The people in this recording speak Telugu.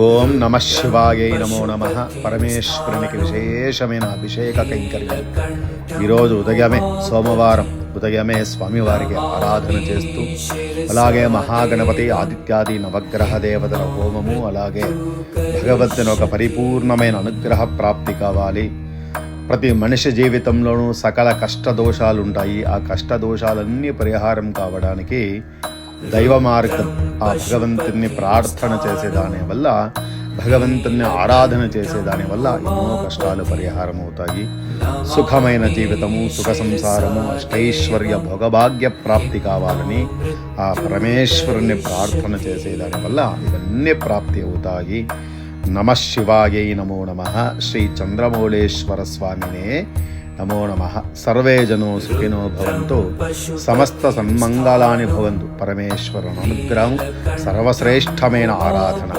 ఓం నమ శివాయ నమో నమ. పరమేశ్వరునికి విశేషమైన అభిషేక కైంకర్యం. ఈరోజు ఉదయమే సోమవారం ఉదయమే స్వామివారికి ఆరాధన చేస్తూ, అలాగే మహాగణపతి ఆదిత్యాది నవగ్రహ దేవతల హోమము, అలాగే భగవంతుని ఒక పరిపూర్ణమైన అనుగ్రహ ప్రాప్తి కావాలి. ప్రతి మనిషి జీవితంలోనూ సకల కష్టదోషాలు ఉంటాయి. ఆ కష్టదోషాలన్నీ పరిహారం కావడానికి దైవ మార్గం, ఆ భగవంతుని ప్రార్థన చేసేదాని వల్ల, భగవంతుని ఆరాధన చేసేదాని వల్ల ఎన్నో కష్టాలు పరిహారం అవుతాయి. సుఖమైన జీవితము, సుఖ సంసారము, అష్టైశ్వర్య భోగభాగ్య ప్రాప్తి కావాలని ఆ పరమేశ్వరుని ప్రార్థన చేసేదాని వల్ల ఇవన్నీ ప్రాప్తి అవుతాయి. నమ శివాయై నమో నమ. శ్రీ చంద్రమౌళేశ్వర స్వామినే నమో నమ. సర్వే జనో సుఖినో భవంతు, సమస్త సన్మంగళాని భవంతు. పరమేశ్వరుని అనుగ్రహం సర్వశ్రేష్టమైన ఆరాధన.